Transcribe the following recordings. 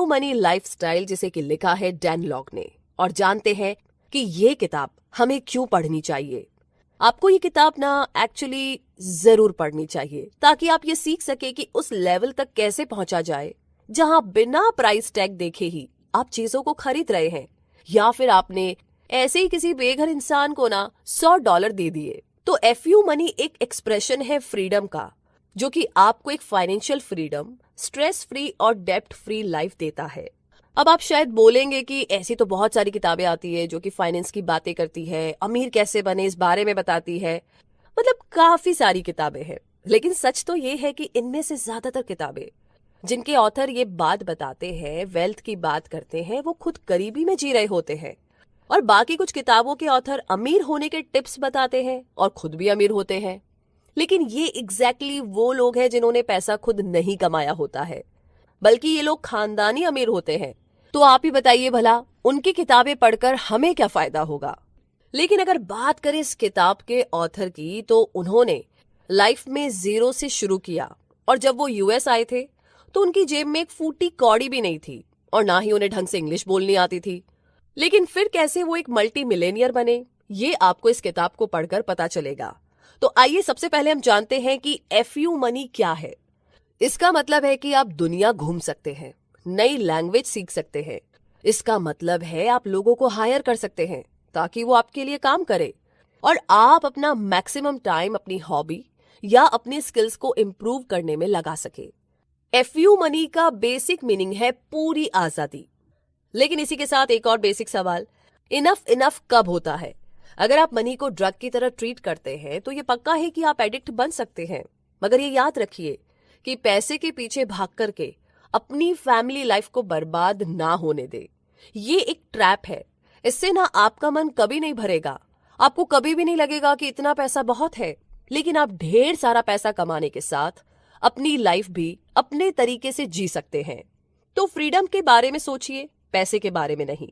You money lifestyle जिसे कि लिखा है डैन लॉग ने, और जानते हैं कि ये किताब हमें क्यों पढ़नी चाहिए। आपको ये किताब ना एक्चुअली जरूर पढ़नी चाहिए ताकि आप ये सीख सके कि उस लेवल तक कैसे पहुंचा जाए जहां बिना प्राइस टैग देखे ही आप चीजों को खरीद रहे हैं, या फिर आपने ऐसे ही किसी बेघर इंसान को ना $100 दे दिए। तो FU मनी एक एक्सप्रेशन है फ्रीडम का, जो कि आपको एक फाइनेंशियल फ्रीडम, स्ट्रेस फ्री और डेब्ट फ्री लाइफ देता है। अब आप शायद बोलेंगे कि ऐसी तो बहुत सारी किताबें आती है जो कि फाइनेंस की बातें करती है, अमीर कैसे बने इस बारे में बताती है, मतलब काफी सारी किताबें हैं। लेकिन सच तो ये है कि इनमें से ज्यादातर किताबें जिनके ऑथर ये बात बताते हैं, वेल्थ की बात करते हैं, वो खुद गरीबी में जी रहे होते हैं। और बाकी कुछ किताबों के ऑथर अमीर होने के टिप्स बताते हैं और खुद भी अमीर होते हैं। लेकिन ये एग्जैक्टली वो लोग हैं जिन्होंने पैसा खुद नहीं कमाया होता है, बल्कि ये लोग खानदानी अमीर होते हैं। तो आप ही बताइए भला उनकी किताबें पढ़कर हमें क्या फायदा होगा। लेकिन अगर बात करें इस किताब के ऑथर की, तो उन्होंने लाइफ में जीरो से शुरू किया, और जब वो US आए थे तो उनकी जेब में एक फूटी कौड़ी भी नहीं थी और ना ही उन्हें ढंग से इंग्लिश बोलनी आती थी। लेकिन फिर कैसे वो एक मल्टी मिलेनियर बने, ये आपको इस किताब को पढ़कर पता चलेगा। तो आइए सबसे पहले हम जानते हैं कि FU मनी क्या है। इसका मतलब है कि आप दुनिया घूम सकते हैं, नई लैंग्वेज सीख सकते हैं। इसका मतलब है आप लोगों को हायर कर सकते हैं ताकि वो आपके लिए काम करे, और आप अपना मैक्सिमम टाइम अपनी हॉबी या अपनी स्किल्स को इम्प्रूव करने में लगा सके। FU मनी का बेसिक मीनिंग है पूरी आजादी। लेकिन इसी के साथ एक और बेसिक सवाल, इनफ कब होता है? अगर आप मनी को ड्रग की तरह ट्रीट करते हैं तो ये पक्का है कि आप एडिक्ट बन सकते हैं। मगर ये याद रखिए कि पैसे के पीछे भाग करके अपनी फैमिली लाइफ को बर्बाद ना होने दे। ये एक ट्रैप है। इससे ना आपका मन कभी नहीं भरेगा, आपको कभी भी नहीं लगेगा कि इतना पैसा बहुत है। लेकिन आप ढेर सारा पैसा कमाने के साथ अपनी लाइफ भी अपने तरीके से जी सकते हैं। तो फ्रीडम के बारे में सोचिए, पैसे के बारे में नहीं।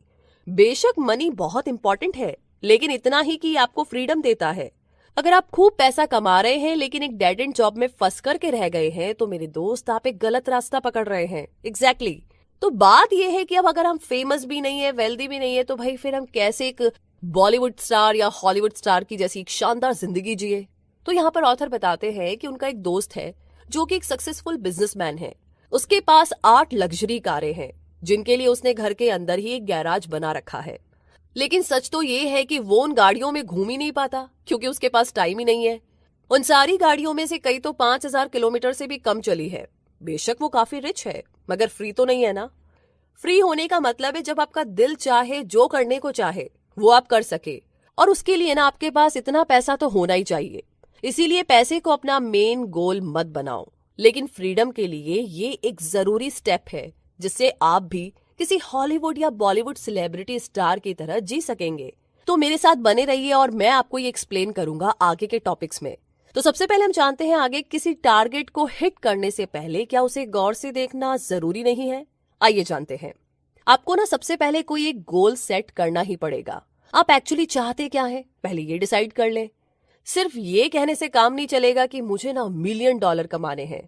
बेशक मनी बहुत इंपॉर्टेंट है, लेकिन इतना ही कि आपको फ्रीडम देता है। अगर आप खूब पैसा कमा रहे हैं लेकिन एक डेड एंड जॉब में फंस करके रह गए हैं, तो मेरे दोस्त आप एक गलत रास्ता पकड़ रहे हैं। एग्जैक्टली। तो बात यह है कि अब अगर हम फेमस भी नहीं है, वेल्दी भी नहीं है, तो भाई फिर हम कैसे एक बॉलीवुड स्टार या हॉलीवुड स्टार की जैसी एक शानदार जिंदगी जिए। तो यहाँ पर ऑथर बताते हैं कि उनका एक दोस्त है जो कि एक सक्सेसफुल बिजनेसमैन है। उसके पास 8 लग्जरी कारें हैं जिनके लिए उसने घर के अंदर ही एक गैराज बना रखा है। लेकिन सच तो ये है कि वो उन गाड़ियों में घूम ही नहीं पाता क्योंकि उसके पास टाइम ही नहीं है। उन सारी गाड़ियों में से कई तो 5000 किलोमीटर से भी कम चली है। बेशक वो काफी रिच है, मगर फ्री तो नहीं है ना। फ्री होने का मतलब है जब आपका दिल चाहे, जो करने को चाहे वो आप कर सके, और उसके लिए ना आपके पास इतना पैसा तो होना ही चाहिए। इसीलिए पैसे को अपना मेन गोल मत बनाओ, लेकिन फ्रीडम के लिए ये एक जरूरी स्टेप है जिससे आप भी किसी हॉलीवुड या बॉलीवुड सेलिब्रिटी स्टार की तरह जी सकेंगे। तो मेरे साथ बने रहिए और मैं आपको ये एक्सप्लेन करूंगा आगे के टॉपिक्स में। तो सबसे पहले हम जानते हैं आगे, किसी टारगेट को हिट करने से पहले क्या उसे गौर से देखना जरूरी नहीं है? आइए जानते हैं। आपको ना सबसे पहले कोई एक गोल सेट करना ही पड़ेगा। आप एक्चुअली चाहते क्या है, पहले ये डिसाइड कर लें। सिर्फ ये कहने से काम नहीं चलेगा कि मुझे ना $1 मिलियन कमाने हैं।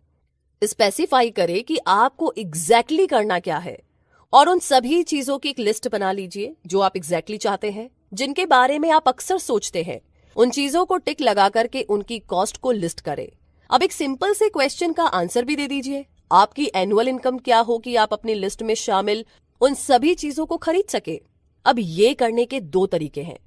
स्पेसिफाई करें कि आपको एग्जैक्टली करना क्या है, और उन सभी चीजों की एक लिस्ट बना लीजिए जो आप एग्जैक्टली चाहते हैं, जिनके बारे में आप अक्सर सोचते हैं। उन चीजों को टिक लगा करके उनकी कॉस्ट को लिस्ट करें। अब एक सिंपल से क्वेश्चन का आंसर भी दे दीजिए, आपकी एनुअल इनकम क्या हो कि आप अपनी लिस्ट में शामिल उन सभी चीजों को खरीद सके। अब ये करने के 2 तरीके हैं।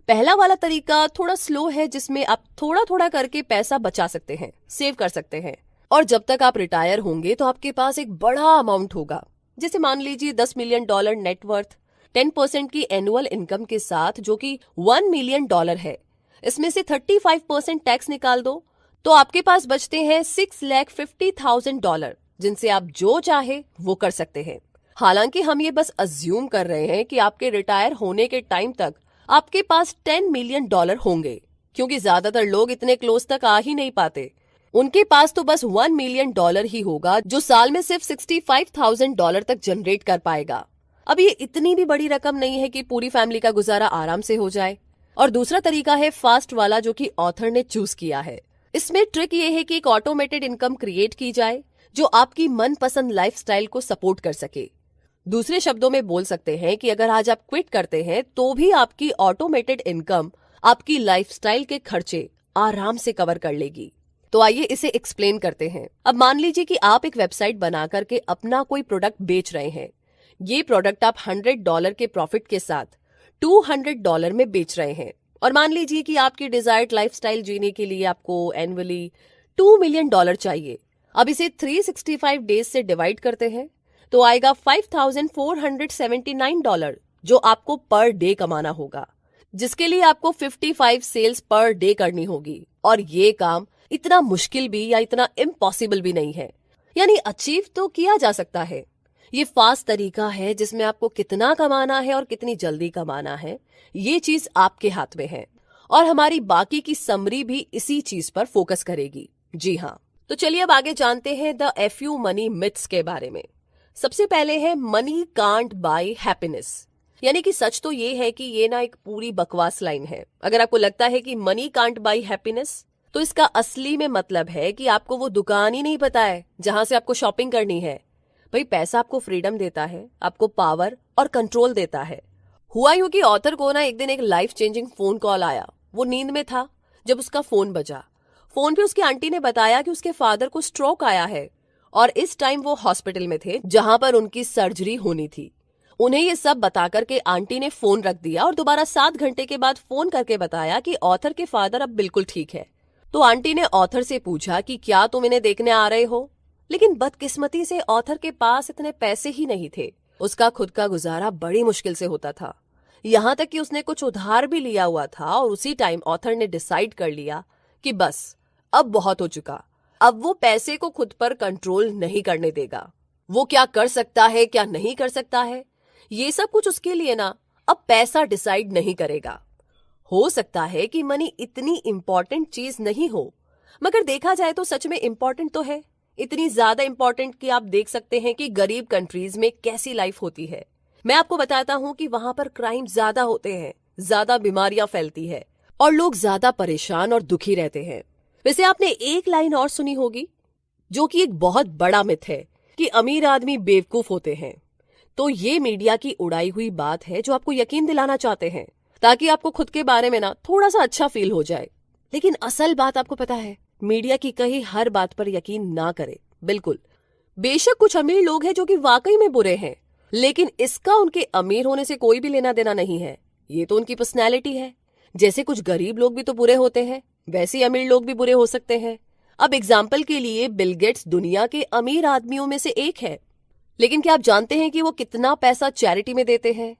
पहला वाला तरीका थोड़ा स्लो है, जिसमें आप थोड़ा थोड़ा करके पैसा बचा सकते हैं, सेव कर सकते हैं, और जब तक आप रिटायर होंगे तो आपके पास एक बड़ा अमाउंट होगा। जैसे मान लीजिए $10 मिलियन नेटवर्थ, 10% की एनुअल इनकम के साथ, जो कि $1 मिलियन है। इसमें से 35% टैक्स निकाल दो तो आपके पास बचते हैं $6,50,000, जिनसे आप जो चाहे वो कर सकते हैं। हालांकि हम ये बस अज्यूम कर रहे हैं कि आपके रिटायर होने के टाइम तक आपके पास $10 मिलियन होंगे, क्योंकि ज्यादातर लोग इतने क्लोज तक आ ही नहीं पाते। उनके पास तो बस $1 मिलियन ही होगा, जो साल में सिर्फ $65,000 तक जनरेट कर पाएगा। अब ये इतनी भी बड़ी रकम नहीं है कि पूरी फैमिली का गुजारा आराम से हो जाए। और दूसरा तरीका है फास्ट वाला, जो कि ऑथर ने चूज किया है। इसमें ट्रिक ये है कि एक ऑटोमेटेड इनकम क्रिएट की जाए जो आपकी मनपसंद लाइफस्टाइल को सपोर्ट कर सके। दूसरे शब्दों में बोल सकते हैं कि अगर आज आप क्विट करते हैं तो भी आपकी ऑटोमेटेड इनकम आपकी लाइफस्टाइल के खर्चे आराम से कवर कर लेगी। तो आइए इसे एक्सप्लेन करते हैं। अब मान लीजिए कि आप एक वेबसाइट बना करके अपना कोई प्रोडक्ट बेच रहे हैं। ये प्रोडक्ट आप $100 के प्रॉफिट के साथ $200 में बेच रहे हैं, और मान लीजिए कि आपकी डिजायर्ड लाइफस्टाइल जीने के लिए आपको एनुअली $2 मिलियन चाहिए। अब इसे 365 डेज से डिवाइड करते हैं तो आएगा $5,479, जो आपको पर डे कमाना होगा, जिसके लिए आपको 55 सेल्स पर डे करनी होगी। और ये काम इतना मुश्किल भी या इतना इम्पॉसिबल भी नहीं है, यानी अचीव तो किया जा सकता है। ये फास्ट तरीका है जिसमें आपको कितना कमाना है और कितनी जल्दी कमाना है, ये चीज आपके हाथ में है। और हमारी बाकी की समरी भी इसी चीज पर फोकस करेगी। जी हाँ, तो चलिए अब आगे जानते हैं द FU मनी मिथ्स के बारे में। सबसे पहले है मनी कांट बाय हैप्पीनेस, यानी कि सच तो ये है कि ये ना एक पूरी बकवास लाइन है। अगर आपको लगता है कि मनी कांट बाय हैप्पीनेस, तो इसका असली में मतलब है कि आपको वो दुकान ही नहीं पता है जहां से आपको शॉपिंग करनी है। भाई, पैसा आपको फ्रीडम देता है, आपको पावर और कंट्रोल देता है। हुआ यूं कि ऑथर को ना एक दिन एक लाइफ चेंजिंग फोन कॉल आया। वो नींद में था जब उसका फोन बजा। फोन पे उसकी आंटी ने बताया कि उसके फादर को स्ट्रोक आया है और इस टाइम वो हॉस्पिटल में थे जहां पर उनकी सर्जरी होनी थी। उन्हें ये सब बताकर के आंटी ने फोन रख दिया और दोबारा 7 घंटे के बाद फोन करके बताया कि ऑथर के फादर अब बिल्कुल ठीक है। तो आंटी ने ऑथर से पूछा कि क्या तुम इन्हें देखने आ रहे हो, लेकिन बदकिस्मती से ऑथर के पास इतने पैसे ही नहीं थे। उसका खुद का गुजारा बड़ी मुश्किल से होता था, यहाँ तक कि उसने कुछ उधार भी लिया हुआ था। और उसी टाइम ऑथर ने डिसाइड कर लिया कि बस अब बहुत हो चुका, अब वो पैसे को खुद पर कंट्रोल नहीं करने देगा। वो क्या कर सकता है, क्या नहीं कर सकता है, ये सब कुछ उसके लिए ना अब पैसा डिसाइड नहीं करेगा। हो सकता है कि मनी इतनी इंपॉर्टेंट चीज नहीं हो, मगर देखा जाए तो सच में इंपॉर्टेंट तो है। इतनी ज्यादा इंपॉर्टेंट कि आप देख सकते हैं कि गरीब कंट्रीज में कैसी लाइफ होती है। मैं आपको बताता हूं कि वहां पर क्राइम ज्यादा होते हैं, ज्यादा बीमारियां फैलती है और लोग ज्यादा परेशान और दुखी रहते हैं। वैसे आपने एक लाइन और सुनी होगी जो कि एक बहुत बड़ा मिथ है कि अमीर आदमी बेवकूफ होते हैं। तो ये मीडिया की उड़ाई हुई बात है जो आपको यकीन दिलाना चाहते हैं ताकि आपको खुद के बारे में ना थोड़ा सा अच्छा फील हो जाए। लेकिन असल बात आपको पता है, मीडिया की कही हर बात पर यकीन ना करे। बिल्कुल, बेशक कुछ अमीर लोग हैं जो कि वाकई में बुरे हैं, लेकिन इसका उनके अमीर होने से कोई भी लेना देना नहीं है। ये तो उनकी पर्सनैलिटी है। जैसे कुछ गरीब लोग भी तो बुरे होते हैं, वैसे अमीर लोग भी बुरे हो सकते हैं। अब एग्जाम्पल के लिए बिल गेट्स दुनिया के अमीर आदमियों में से एक है, लेकिन क्या आप जानते हैं कि वो कितना पैसा चैरिटी में देते हैं?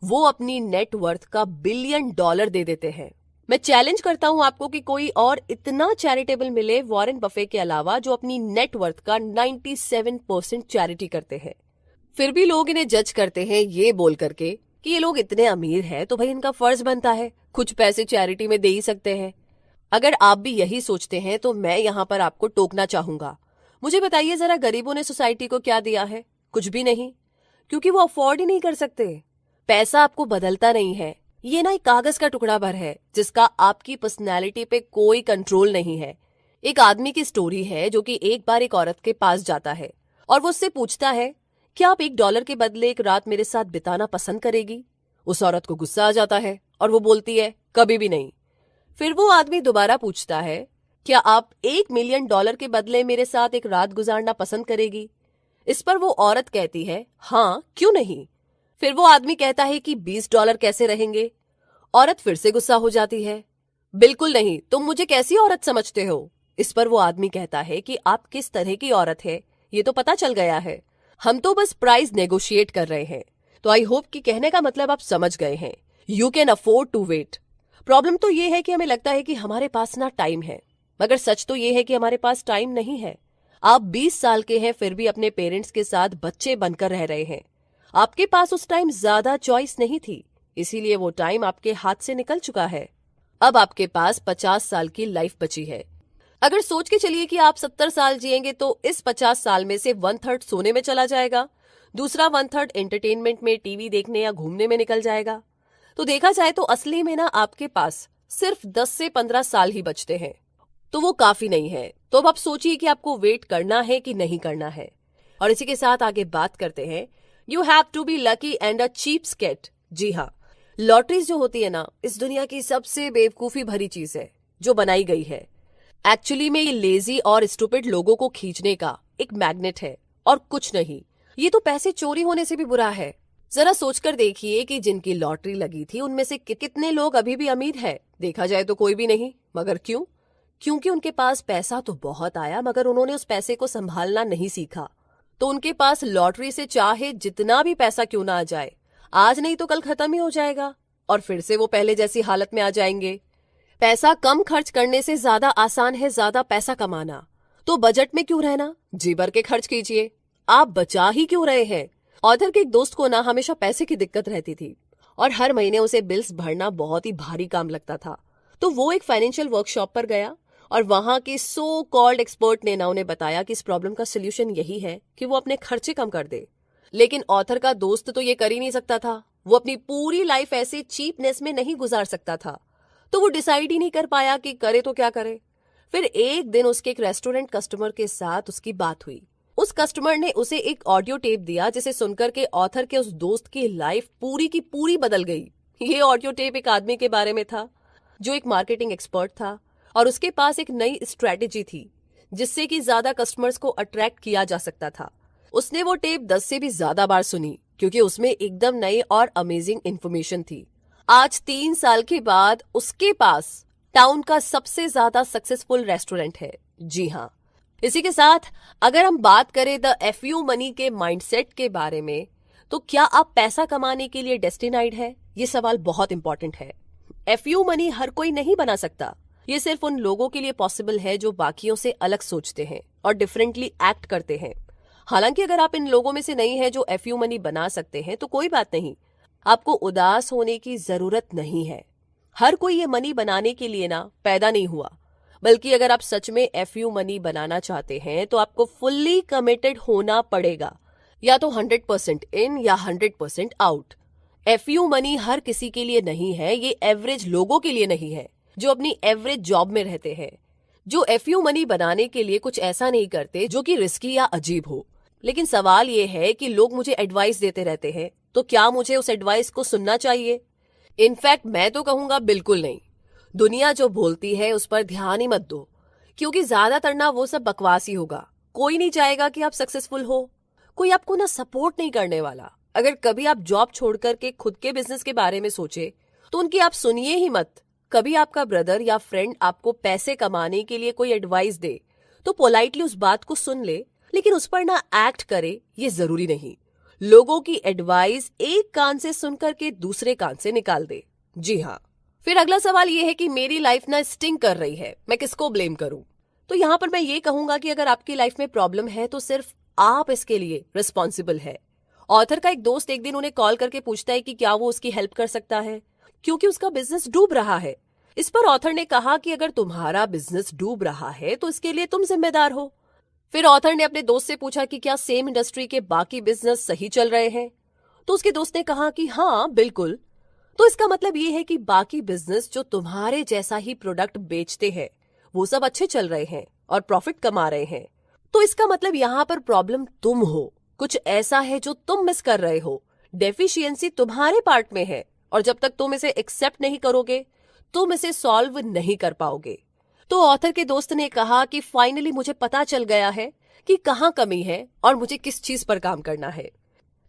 वो अपनी नेट वर्थ का $1 बिलियन दे देते हैं। मैं चैलेंज करता हूं आपको कि कोई और इतना चैरिटेबल मिले वॉरेन बफे के अलावा, जो अपनी नेट वर्थ का 97% चैरिटी करते हैं। फिर भी लोग इन्हें जज करते हैं ये बोल करके कि ये लोग इतने अमीर हैं तो भाई इनका फर्ज बनता है कुछ पैसे चैरिटी में दे ही सकते हैं। अगर आप भी यही सोचते हैं तो मैं यहाँ पर आपको टोकना चाहूंगा। मुझे बताइए जरा, गरीबों ने सोसाइटी को क्या दिया है? कुछ भी नहीं, क्योंकि वो अफोर्ड ही नहीं कर सकते। पैसा आपको बदलता नहीं है, ये ना एक कागज का टुकड़ा भर है जिसका आपकी पर्सनैलिटी पे कोई कंट्रोल नहीं है। एक आदमी की स्टोरी है जो कि एक बार एक औरत के पास जाता है और वो उससे पूछता है, क्या आप $1 के बदले एक रात मेरे साथ बिताना पसंद करेगी? उस औरत को गुस्सा आ जाता है और वो बोलती है, कभी भी नहीं। फिर वो आदमी दोबारा पूछता है, क्या आप $1 मिलियन के बदले मेरे साथ एक रात गुजारना पसंद करेगी? इस पर वो औरत कहती है, हाँ क्यों नहीं। फिर वो आदमी कहता है कि $20 कैसे रहेंगे? औरत फिर से गुस्सा हो जाती है, बिल्कुल नहीं, तुम मुझे कैसी औरत समझते हो? इस पर वो आदमी कहता है कि आप किस तरह की औरत है ये तो पता चल गया है, हम तो बस प्राइस नेगोशिएट कर रहे हैं। तो आई होप कि कहने का मतलब आप समझ गए हैं। You can afford to wait. Problem तो ये है कि हमें लगता है कि हमारे पास ना टाइम है, मगर सच तो ये है कि हमारे पास टाइम नहीं है। आप 20 साल के हैं फिर भी अपने पेरेंट्स के साथ बच्चे बनकर रह रहे हैं। आपके पास उस टाइम ज्यादा चॉइस नहीं थी, इसीलिए वो टाइम आपके हाथ से निकल चुका है। अब आपके पास 50 साल की लाइफ बची है। अगर सोच के चलिए कि आप 70 साल जिएंगे तो इस 50 साल में से 1/3 सोने में चला जाएगा, दूसरा 1/3 एंटरटेनमेंट में, टीवी देखने या घूमने में निकल जाएगा। तो देखा जाए तो असली में ना आपके पास सिर्फ 10 से 15 साल ही बचते हैं, तो वो काफी नहीं है। तो अब आप सोचिए कि आपको वेट करना है कि नहीं करना है। और इसी के साथ आगे बात करते हैं you have to be lucky and a cheap skate. जी हाँ, लॉटरीज जो होती है ना, इस दुनिया की सबसे बेवकूफी भरी चीज है जो बनाई गई है। एक्चुअली में ये लेजी और स्टूपिड लोगों को खींचने का एक मैग्नेट है और कुछ नहीं। ये तो पैसे चोरी होने से भी बुरा है। जरा सोचकर देखिए कि जिनकी लॉटरी लगी थी उनमें से कितने लोग अभी भी अमीर है। देखा जाए तो कोई भी नहीं। मगर क्यों? क्योंकि उनके पास पैसा तो बहुत आया मगर उन्होंने उस पैसे को संभालना नहीं सीखा। तो उनके पास लॉटरी से चाहे जितना भी पैसा क्यों ना आ जाए, आज नहीं तो कल खत्म ही हो जाएगा और फिर से वो पहले जैसी हालत में आ जाएंगे। पैसा कम खर्च करने से ज्यादा आसान है ज्यादा पैसा कमाना। तो बजट में क्यों रहना, जी भर के खर्च कीजिए। आप बचा ही क्यों रहे हैं? ऑथर के एक दोस्त को ना हमेशा पैसे की दिक्कत रहती थी और हर महीने उसे बिल्स भरना बहुत ही भारी काम लगता था। तो वो एक फाइनेंशियल वर्कशॉप पर गया और वहां के सो कॉल्ड एक्सपर्ट ने ना उन्हें बताया कि इस प्रॉब्लम का सोल्यूशन यही है कि वो अपने खर्चे कम कर दे। लेकिन ऑथर का दोस्त तो ये कर ही नहीं सकता था। वो अपनी पूरी लाइफ ऐसे चीपनेस में नहीं गुजार सकता था। तो वो डिसाइड ही नहीं कर पाया कि करे तो क्या करे। फिर एक दिन उसके एक रेस्टोरेंट कस्टमर के साथ उसकी बात हुई। उस कस्टमर ने उसे एक ऑडियो टेप दिया जिसे सुनकर के ऑथर के उस दोस्त की लाइफ पूरी की पूरी बदल गई। ये ऑडियो टेप एक आदमी के बारे में था जो एक मार्केटिंग एक्सपर्ट था और उसके पास एक नई स्ट्रेटेजी थी जिससे कि ज्यादा कस्टमर्स को अट्रैक्ट किया जा सकता था। उसने वो टेप 10 से भी ज्यादा बार सुनी क्योंकि उसमें एकदम नई और अमेजिंग इंफॉर्मेशन थी। आज 3 साल के बाद उसके पास टाउन का सबसे ज्यादा सक्सेसफुल रेस्टोरेंट है। जी हाँ, इसी के साथ अगर हम बात करें द FU मनी के माइंडसेट के बारे में, तो क्या आप पैसा कमाने के लिए डेस्टिनाइड है? ये सवाल बहुत इंपॉर्टेंट है। FU मनी हर कोई नहीं बना सकता। ये सिर्फ उन लोगों के लिए पॉसिबल है जो बाकियों से अलग सोचते हैं और डिफरेंटली एक्ट करते हैं। हालांकि अगर आप इन लोगों में से नहीं है जो FU मनी बना सकते हैं तो कोई बात नहीं, आपको उदास होने की जरूरत नहीं है। हर कोई ये मनी बनाने के लिए ना पैदा नहीं हुआ, बल्कि अगर आप सच में FU मनी बनाना चाहते हैं तो आपको फुल्ली कमिटेड होना पड़ेगा। या तो 100% इन या 100% आउट। FU मनी हर किसी के लिए नहीं है। ये एवरेज लोगों के लिए नहीं है जो अपनी एवरेज जॉब में रहते हैं, जो FU मनी बनाने के लिए कुछ ऐसा नहीं करते जो कि रिस्की या अजीब हो। लेकिन सवाल ये है कि लोग मुझे एडवाइस देते रहते हैं, तो क्या मुझे उस एडवाइस को सुनना चाहिए? इनफैक्ट मैं तो कहूंगा बिल्कुल नहीं। दुनिया जो बोलती है उस पर ध्यान ही मत दो, क्योंकि ज्यादातर ना वो सब बकवास ही होगा। कोई नहीं चाहेगा कि आप सक्सेसफुल हो, कोई आपको ना सपोर्ट नहीं करने वाला। अगर कभी आप जॉब छोड़कर के खुद के बिजनेस के बारे में सोचे तो उनकी आप सुनिए ही मत। कभी आपका ब्रदर या फ्रेंड आपको पैसे कमाने के लिए कोई एडवाइस दे तो पोलाइटली उस बात को सुन ले, लेकिन उस पर ना एक्ट करे, ये जरूरी नहीं। लोगों की एडवाइस एक कान से सुनकर के दूसरे कान से निकाल दे। जी हाँ। फिर अगला सवाल ये है कि मेरी लाइफ ना स्टिंग कर रही है, मैं किसको ब्लेम करूं? तो यहाँ पर मैं ये कहूंगा कि अगर आपकी लाइफ में प्रॉब्लम है तो सिर्फ आप इसके लिए रिस्पॉन्सिबल है। ऑथर का एक दोस्त एक दिन उन्हें कॉल करके पूछता है कि क्या वो उसकी हेल्प कर सकता है क्योंकि उसका बिजनेस डूब रहा है। इस पर ऑथर ने कहा कि अगर तुम्हारा बिजनेस डूब रहा है तो इसके लिए तुम जिम्मेदार हो। फिर ऑथर ने अपने दोस्त से पूछा कि क्या सेम इंडस्ट्री के बाकी बिजनेस सही चल रहे हैं? तो उसके दोस्त ने कहा कि हाँ बिल्कुल। तो इसका मतलब ये है कि बाकी बिजनेस जो तुम्हारे जैसा ही प्रोडक्ट बेचते हैं वो सब अच्छे चल रहे हैं और प्रॉफिट कमा रहे हैं। तो इसका मतलब यहाँ पर प्रॉब्लम तुम हो, कुछ ऐसा है जो तुम मिस कर रहे हो। डेफिशिएंसी तुम्हारे पार्ट में है और जब तक तुम इसे एक्सेप्ट नहीं करोगे तुम इसे सॉल्व नहीं कर पाओगे। तो ऑथर के दोस्त ने कहा कि फाइनली मुझे पता चल गया है कि कहाँ कमी है और मुझे किस चीज पर काम करना है।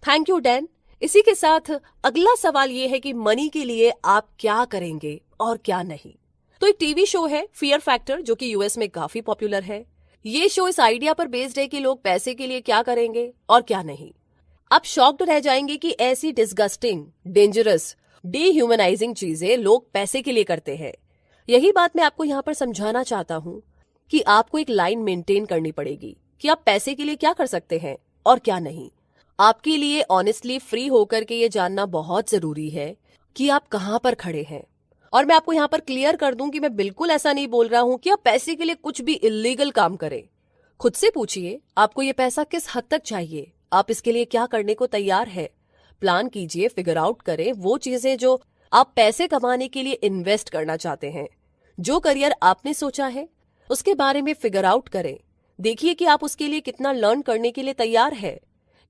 Thank you Dan. इसी के साथ अगला सवाल ये है कि मनी के लिए आप क्या करेंगे और क्या नहीं। तो एक टीवी शो है फियर फैक्टर जो कि US में काफी पॉपुलर है। ये शो इस आइडिया पर बेस्ड है कि लोग पैसे के लिए क्या करेंगे और क्या नहीं। आप शॉक्ड रह जाएंगे कि ऐसी डिस्गस्टिंग, डेंजरस, डीह्यूमनाइजिंग चीजें लोग पैसे के लिए करते हैं। यही बात मैं आपको यहाँ पर समझाना चाहता हूँ कि आपको एक लाइन मेंटेन करनी पड़ेगी कि आप पैसे के लिए क्या कर सकते हैं और क्या नहीं। आपके लिए ऑनेस्टली फ्री होकर के ये जानना बहुत जरूरी है कि आप कहाँ पर खड़े हैं। और मैं आपको यहाँ पर क्लियर कर दूं कि मैं बिल्कुल ऐसा नहीं बोल रहा हूँ कि आप पैसे के लिए कुछ भी इलीगल काम करें। खुद से पूछिए आपको ये पैसा किस हद तक चाहिए, आप इसके लिए क्या करने को तैयार है। प्लान कीजिए, फिगर आउट करें वो चीजें जो आप पैसे कमाने के लिए इन्वेस्ट करना चाहते हैं। जो करियर आपने सोचा है उसके बारे में फिगर आउट करें। देखिए कि आप उसके लिए कितना लर्न करने के लिए तैयार है,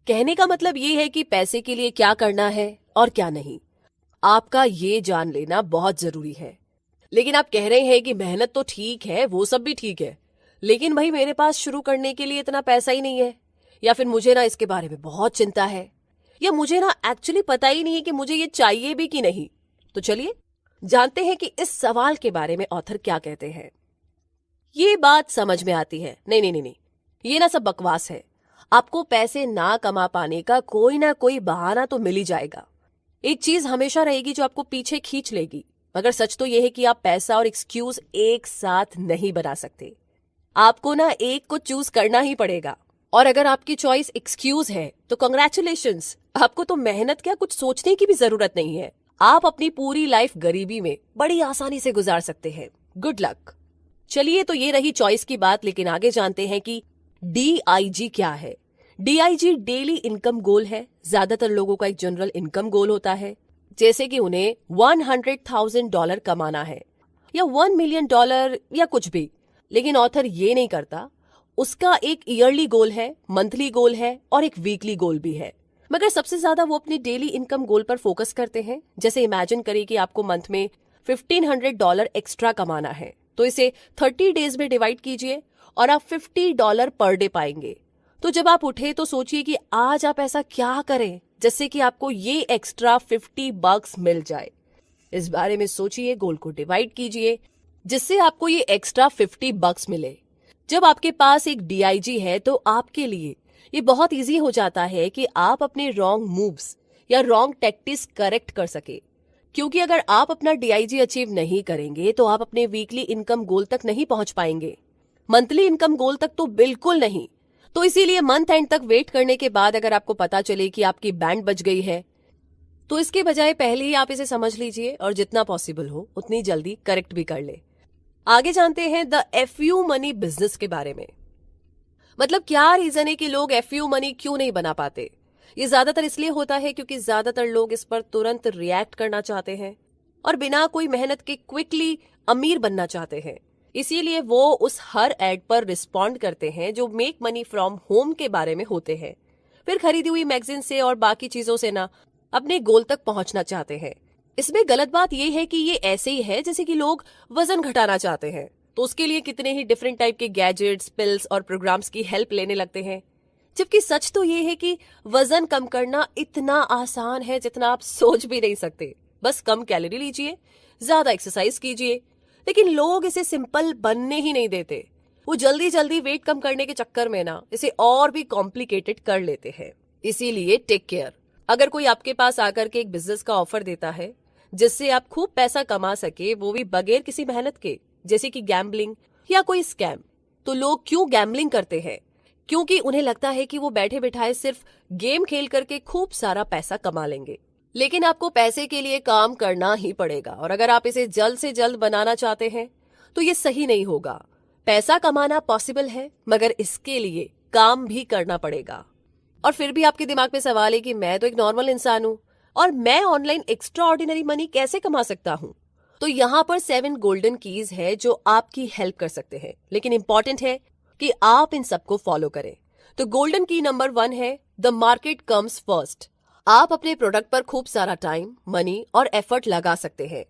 कहने का मतलब ये है कि पैसे के लिए क्या करना है और क्या नहीं, आपका ये जान लेना बहुत जरूरी है। लेकिन आप कह रहे हैं कि मेहनत तो ठीक है, वो सब भी ठीक है, लेकिन भाई मेरे पास शुरू करने के लिए इतना पैसा ही नहीं है, या फिर मुझे ना इसके बारे में बहुत चिंता है, या मुझे ना एक्चुअली पता ही नहीं है कि मुझे ये चाहिए भी कि नहीं। तो चलिए जानते हैं कि इस सवाल के बारे में ऑथर क्या कहते हैं। ये बात समझ में आती है, नहीं नहीं नहीं नहीं, ये ना सब बकवास है। आपको पैसे ना कमा पाने का कोई ना कोई बहाना तो मिल ही जाएगा। एक चीज हमेशा रहेगी जो आपको पीछे खींच लेगी, मगर सच तो यह है कि आप पैसा और एक्सक्यूज एक साथ नहीं बना सकते। आपको ना एक को चूज करना ही पड़ेगा। और अगर आपकी चॉइस एक्सक्यूज है तो कंग्रेचुलेशंस, आपको तो मेहनत क्या कुछ सोचने की भी जरूरत नहीं है। आप अपनी पूरी लाइफ गरीबी में बड़ी आसानी से गुजार सकते हैं। Good luck. चलिए, तो ये रही चॉइस की बात, लेकिन आगे जानते हैं कि DIG क्या है। DIG डेली इनकम गोल है। ज्यादातर लोगों का एक जनरल इनकम गोल होता है, जैसे कि उन्हें $100,000 कमाना है या $1 मिलियन या कुछ भी। लेकिन ऑथर ये नहीं करता। उसका एक ईयरली गोल है, मंथली गोल है और एक वीकली गोल भी है। मगर सबसे ज्यादा वो अपनी डेली इनकम गोल पर फोकस करते हैं। जैसे इमेजिन करिए कि आपको मंथ में $1,500 एक्स्ट्रा कमाना है, तो इसे 30 डेज में डिवाइड कीजिए और आप $50 पर डे पाएंगे। तो जब आप उठे तो सोचिए कि आज आप ऐसा क्या करें जिससे कि आपको ये एक्स्ट्रा $50 मिल जाए। इस बारे में सोचिए, गोल को डिवाइड कीजिए जिससे आपको ये एक्स्ट्रा $50 मिले। जब आपके पास एक DIG है तो आपके लिए ये बहुत इजी हो जाता है कि आप अपने रॉन्ग मूव्स या रॉन्ग टैक्टिक्स करेक्ट कर सके। क्योंकि अगर आप अपना DIG अचीव नहीं करेंगे तो आप अपने वीकली इनकम गोल तक नहीं पहुंच पाएंगे, मंथली इनकम गोल तक तो बिल्कुल नहीं। तो इसीलिए मंथ एंड तक वेट करने के बाद अगर आपको पता चले कि आपकी बैंड बच गई है, तो इसके बजाय पहले ही आप इसे समझ लीजिए और जितना पॉसिबल हो उतनी जल्दी करेक्ट भी कर ले। आगे जानते हैं द FU मनी बिजनेस के बारे में। मतलब क्या रीजन है कि लोग FU मनी क्यों नहीं बना पाते। ये ज्यादातर इसलिए होता है क्योंकि ज्यादातर लोग इस पर तुरंत रिएक्ट करना चाहते हैं और बिना कोई मेहनत के क्विकली अमीर बनना चाहते हैं। इसीलिए वो उस हर एड पर रिस्पॉन्ड करते हैं जो मेक मनी फ्रॉम होम के बारे में होते हैं। फिर खरीदी हुई मैगजीन से और बाकी चीजों से ना अपने गोल तक पहुंचना चाहते हैं। इसमें गलत बात यह है कि ये ऐसे ही है जैसे कि लोग वजन घटाना चाहते हैं तो उसके लिए कितने ही डिफरेंट टाइप के गैजेट्स, पिल्स और प्रोग्राम्स की हेल्प लेने लगते हैं। जबकि सच तो ये है कि वजन कम करना इतना आसान है जितना आप सोच भी नहीं सकते। बस कम कैलोरी लीजिए, ज्यादा एक्सरसाइज कीजिए। लेकिन लोग इसे सिंपल बनने ही नहीं देते। वो जल्दी जल्दी वेट कम करने के चक्कर में ना इसे और भी कॉम्प्लिकेटेड कर लेते हैं। इसीलिए टेक केयर। अगर कोई आपके पास आकर के एक बिजनेस का ऑफर देता है जिससे आप खूब पैसा कमा सके, वो भी बगैर किसी मेहनत के, जैसे कि गैम्बलिंग या कोई स्कैम, तो लोग क्यों गैम्बलिंग करते हैं? क्योंकि उन्हें लगता है कि वो बैठे बिठाए सिर्फ गेम खेल करके खूब सारा पैसा कमा लेंगे। लेकिन आपको पैसे के लिए काम करना ही पड़ेगा और अगर आप इसे जल्द से जल्द बनाना चाहते हैं तो ये सही नहीं होगा। पैसा कमाना पॉसिबल है मगर इसके लिए काम भी करना पड़ेगा। और फिर भी आपके दिमाग में सवाल है कि मैं तो एक नॉर्मल इंसान हूं और मैं ऑनलाइन एक्स्ट्रा ऑर्डिनरी मनी कैसे कमा सकता हूं? तो यहाँ पर 7 गोल्डन कीज है जो आपकी हेल्प कर सकते हैं। लेकिन इंपॉर्टेंट है कि आप इन सबको फॉलो करें। तो गोल्डन की नंबर 1 है द मार्केट कम्स फर्स्ट। आप अपने प्रोडक्ट पर खूब सारा टाइम, मनी और एफर्ट लगा सकते हैं,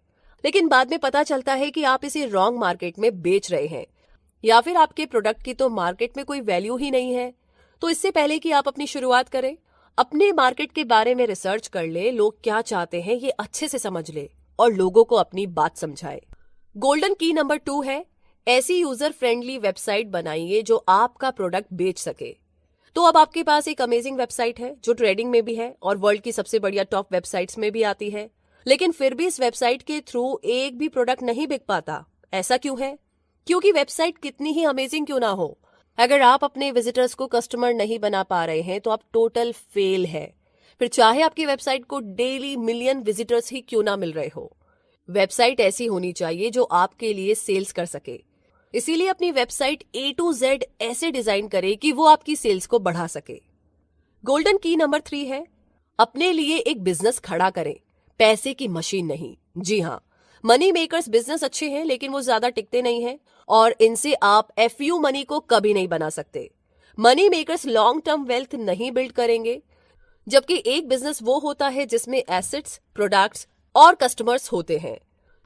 लेकिन बाद में पता चलता है कि आप इसे रॉन्ग मार्केट में बेच रहे हैं या फिर आपके प्रोडक्ट की तो मार्केट में कोई वैल्यू ही नहीं है। तो इससे पहले कि आप अपनी शुरुआत करें, अपने मार्केट के बारे में रिसर्च कर ले, लोग क्या चाहते हैं ये अच्छे से समझ ले और लोगों को अपनी बात समझाए। गोल्डन की नंबर 2 है ऐसी यूजर फ्रेंडली वेबसाइट बनाइए जो आपका प्रोडक्ट बेच सके। तो अब आपके पास एक अमेजिंग वेबसाइट है जो ट्रेडिंग में भी है और वर्ल्ड की सबसे बढ़िया टॉप वेबसाइट्स में भी आती है, लेकिन फिर भी इस वेबसाइट के थ्रू एक भी प्रोडक्ट नहीं बिक पाता। ऐसा क्यों है? क्योंकि वेबसाइट कितनी ही अमेजिंग क्यों ना हो, अगर आप अपने विजिटर्स को कस्टमर नहीं बना पा रहे हैं तो आप टोटल फेल है। फिर चाहे आपकी वेबसाइट को डेली मिलियन विजिटर्स ही क्यों ना मिल रहे हो, वेबसाइट ऐसी होनी चाहिए जो आपके लिए सेल्स कर सके। इसीलिए अपनी वेबसाइट A to Z ऐसे डिजाइन करें कि वो आपकी सेल्स को बढ़ा सके। गोल्डन की नंबर 3 है अपने लिए एक बिजनेस खड़ा करें, पैसे की मशीन नहीं। जी हाँ, मनी मेकर्स बिजनेस अच्छे हैं लेकिन वो ज्यादा टिकते नहीं हैं और इनसे आप FU मनी को कभी नहीं बना सकते। Money makers long term wealth नहीं बिल्ड करेंगे, जबकि एक बिजनेस वो होता है जिसमें एसेट्स, प्रोडक्ट्स और कस्टमर्स होते हैं।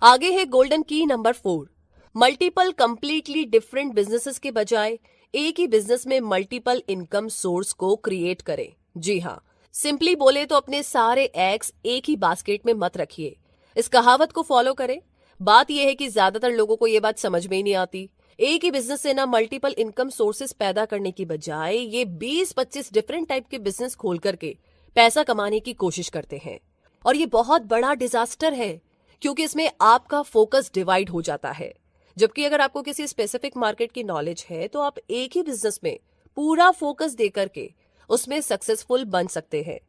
आगे है गोल्डन की number 4। Multiple completely different businesses के बजाय एक ही बिजनेस में मल्टीपल इनकम सोर्स को क्रिएट करें। जी हाँ, सिंपली बोले तो अपने सारे एग्स एक ही बास्केट में मत रखिए। इस कहावत को फॉलो करें। बात यह है कि ज्यादातर लोगों को यह बात समझ में ही नहीं आती। एक ही बिजनेस से ना मल्टीपल इनकम सोर्सेस पैदा करने की बजाय ये 20-25 डिफरेंट टाइप के बिजनेस खोल करके पैसा कमाने की कोशिश करते हैं, और ये बहुत बड़ा डिजास्टर है, क्योंकि इसमें आपका फोकस डिवाइड हो जाता है। जबकि अगर आपको किसी स्पेसिफिक मार्केट की नॉलेज है तो आप एक ही बिजनेस में पूरा फोकस दे करके उसमें सक्सेसफुल बन सकते हैं।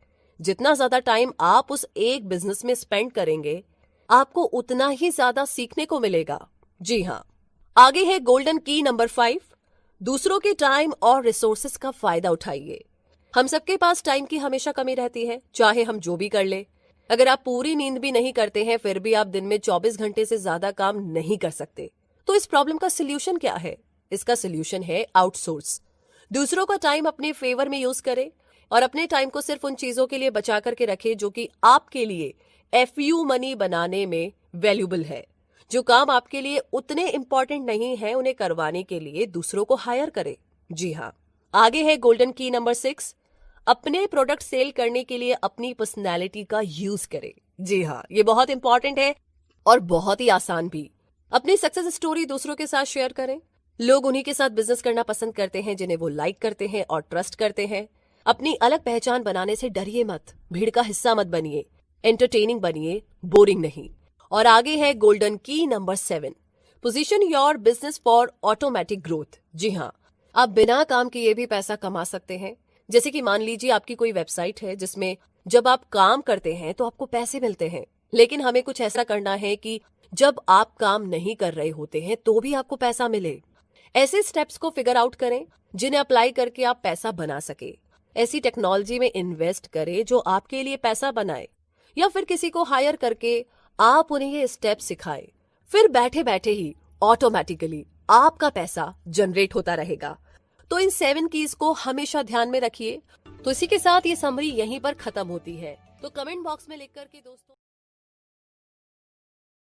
जितना ज्यादा टाइम आप उस एक बिजनेस में स्पेंड करेंगे, आपको उतना ही ज्यादा सीखने को मिलेगा। जी हाँ, आगे है गोल्डन की नंबर 5। दूसरों के टाइम और रिसोर्सेस का फायदा उठाइए। हम सबके पास टाइम की हमेशा कमी रहती है, चाहे हम जो भी कर ले। अगर आप पूरी नींद भी नहीं करते हैं फिर भी आप दिन में 24 घंटे से ज्यादा काम नहीं कर सकते। तो इस प्रॉब्लम का सोल्यूशन क्या है? इसका सोल्यूशन है आउटसोर्स। दूसरों का टाइम अपने फेवर में यूज करें और अपने टाइम को सिर्फ उन चीजों के लिए बचा करके रखें जो कि आपके लिए एफयू मनी बनाने में वैल्यूबल है। जो काम आपके लिए उतने इंपॉर्टेंट नहीं है, उन्हें करवाने के लिए दूसरों को हायर करें। जी हाँ, आगे है गोल्डन की नंबर 6। अपने प्रोडक्ट सेल करने के लिए अपनी पर्सनैलिटी का यूज करें। जी हाँ, ये बहुत इंपॉर्टेंट है और बहुत ही आसान भी। अपनी सक्सेस स्टोरी दूसरों के साथ शेयर करें। लोग उन्हीं के साथ बिजनेस करना पसंद करते हैं जिन्हें वो लाइक करते हैं और ट्रस्ट करते हैं। अपनी अलग पहचान बनाने से डरिए मत, भीड़ का हिस्सा मत बनिए, एंटरटेनिंग बनिए, बोरिंग नहीं। और आगे है गोल्डन की number 7। Position your business for automatic growth. जी हाँ, आप बिना काम किए भी पैसा कमा सकते हैं। जैसे कि मान लीजिए आपकी कोई वेबसाइट है जिसमें जब आप काम करते हैं तो आपको पैसे मिलते हैं, लेकिन हमें कुछ ऐसा करना है कि जब आप काम नहीं कर रहे होते हैं तो भी आपको पैसा मिले। ऐसे स्टेप्स को फिगर आउट करें जिन्हें अप्लाई करके आप पैसा बना सके। ऐसी टेक्नोलॉजी में इन्वेस्ट करें जो आपके लिए पैसा बनाए, या फिर किसी को हायर करके आप उन्हें ये स्टेप सिखाए। फिर बैठे बैठे ही ऑटोमेटिकली आपका पैसा जनरेट होता रहेगा। तो इन 7 कीज को हमेशा ध्यान में रखिए। तो इसी के साथ ये समरी यहीं पर खत्म होती है। तो कमेंट बॉक्स में लिख करके दोस्तों